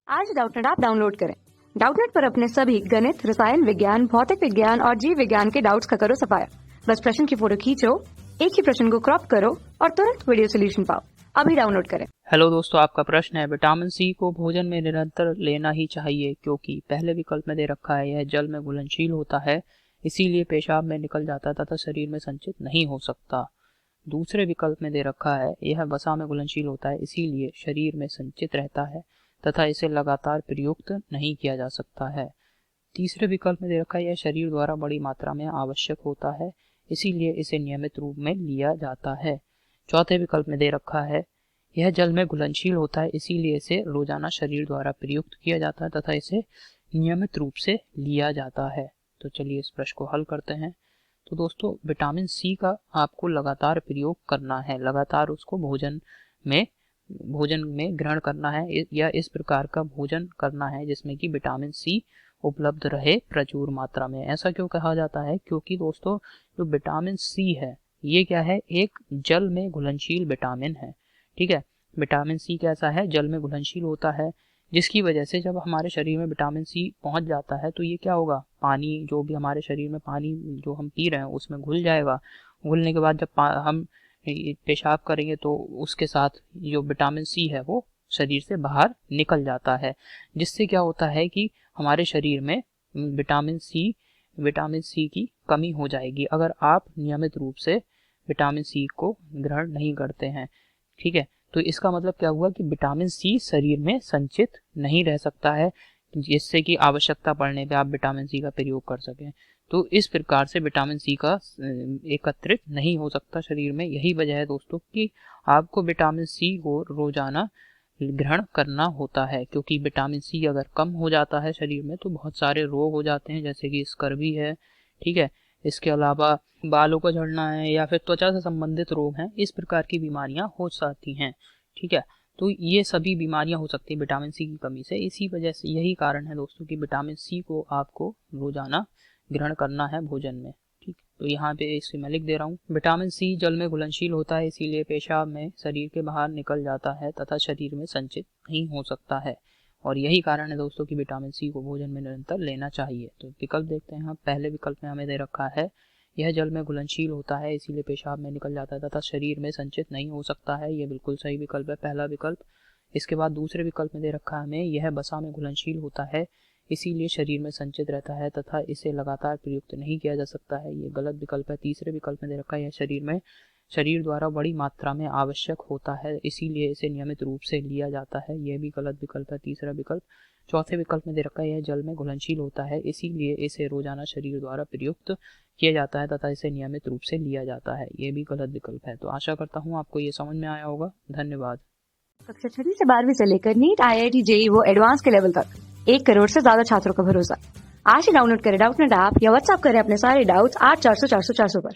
आज Doubtnut app download करें। Doubtnut पर अपने सभी गणित, रसायन विज्ञान, भौतिक विज्ञान और जीव विज्ञान के डाउट्स का करो सफाया। बस प्रश्न की फोटो खींचो, एक ही प्रश्न को क्रॉप करो और तुरंत वीडियो सोल्यूशन पाओ। अभी डाउनलोड करें। हेलो दोस्तों, आपका प्रश्न है विटामिन सी को भोजन में निरंतर लेना ही चाहिए क्योंकि पहले विकल्प में दे रखा है यह जल में घुलनशील होता है, इसीलिए पेशाब में निकल जाता है तथा शरीर में संचित नहीं हो सकता। दूसरे विकल्प में दे रखा है यह वसा में घुलनशील होता है, इसीलिए शरीर में संचित रहता है तथा इसे लगातार प्रयुक्त नहीं किया जा सकता है। तीसरे विकल्प में दे रखा है यह शरीर द्वारा बड़ी मात्रा में आवश्यक होता है, इसीलिए इसे नियमित रूप में लिया जाता है। चौथे विकल्प में दे रखा है यह जल में घुलनशील होता है, इसीलिए इसे रोजाना शरीर द्वारा प्रयुक्त किया जाता है तथा इसे नियमित रूप से लिया जाता है। तो चलिए इस प्रश्न को हल करते हैं। तो दोस्तों, विटामिन सी का आपको लगातार प्रयोग करना है, लगातार उसको भोजन में ग्रहण करना है या इस प्रकार का भोजन करना है जिसमें कि विटामिन सी उपलब्ध रहे प्रचुर मात्रा में। ऐसा क्यों कहा जाता है? क्योंकि दोस्तों जो विटामिन सी है ये क्या है, एक जल में घुलनशील विटामिन है। ठीक है, विटामिन सी कैसा है, जल में घुलनशील होता है, जिसकी वजह से जब हमारे शरीर में विटामिन सी पहुंच जाता है तो ये क्या होगा, पानी जो भी हमारे शरीर में पानी जो हम पी रहे हैं उसमें घुल जाएगा। घुलने के बाद जब हम पेशाब करेंगे तो उसके साथ जो विटामिन सी है वो शरीर से बाहर निकल जाता है, जिससे क्या होता है कि हमारे शरीर में विटामिन सी की कमी हो जाएगी अगर आप नियमित रूप से विटामिन सी को ग्रहण नहीं करते हैं। ठीक है, तो इसका मतलब क्या हुआ कि विटामिन सी शरीर में संचित नहीं रह सकता है, जिससे कि आवश्यकता पड़ने पे आप विटामिन सी का प्रयोग कर सकें। तो इस प्रकार से विटामिन सी का एकत्रित नहीं हो सकता शरीर में। यही वजह है दोस्तों कि आपको विटामिन सी को रोजाना ग्रहण करना होता है, क्योंकि विटामिन सी अगर कम हो जाता है शरीर में तो बहुत सारे रोग हो जाते हैं, जैसे कि स्कर्वी है। ठीक है, इसके अलावा बालों का झड़ना है या फिर त्वचा से संबंधित रोग हैं, इस प्रकार की बीमारियां हो सकती हैं। ठीक है, तो ये सभी बीमारियां हो सकती है विटामिन सी की कमी से। इसी वजह से यही कारण है दोस्तों कि विटामिन सी को आपको रोजाना ग्रहण करना है भोजन में। ठीक, तो यहाँ पे इसे मैं लिख दे रहा हूँ, विटामिन सी जल में घुलनशील होता है, इसीलिए पेशाब में शरीर के बाहर निकल जाता है तथा शरीर में संचित नहीं हो सकता है। और यही कारण है दोस्तों कि विटामिन सी को भोजन में निरंतर लेना चाहिए। तो विकल्प देखते हैं हम। पहले विकल्प में हमें दे रखा है यह जल में घुलनशील होता है, इसीलिए पेशाब में निकल जाता है तथा शरीर में संचित नहीं हो सकता है। ये बिल्कुल सही विकल्प है, पहला विकल्प। इसके बाद दूसरे विकल्प में दे रखा है हमें यह वसा में घुलनशील होता है, इसीलिए शरीर में संचित रहता है तथा इसे लगातार प्रयुक्त नहीं किया जा सकता है। ये गलत विकल्प है। तीसरे विकल्प में दे रखा है यह शरीर द्वारा बड़ी मात्रा में आवश्यक होता है, इसीलिए इसे नियमित रूप से लिया जाता है। यह भी गलत विकल्प है, तीसरा विकल्प। चौथे विकल्प में दे रखा है यह जल में घुलनशील होता है, इसीलिए इसे रोजाना शरीर द्वारा प्रयुक्त किया जाता है तथा इसे नियमित रूप से लिया जाता है। ये भी गलत विकल्प है। तो आशा करता हूँ आपको ये समझ में आया होगा। धन्यवाद। कक्षा 6 से 12वीं से लेकर नीट, IIT, JEE वो एडवांस के लेवल तक 1 करोड़ से ज्यादा छात्रों का भरोसा। आज ही डाउनलोड करें डाउटनेट ऐप या व्हाट्सएप करें अपने सारे डाउट्स 8400 400 400 पर।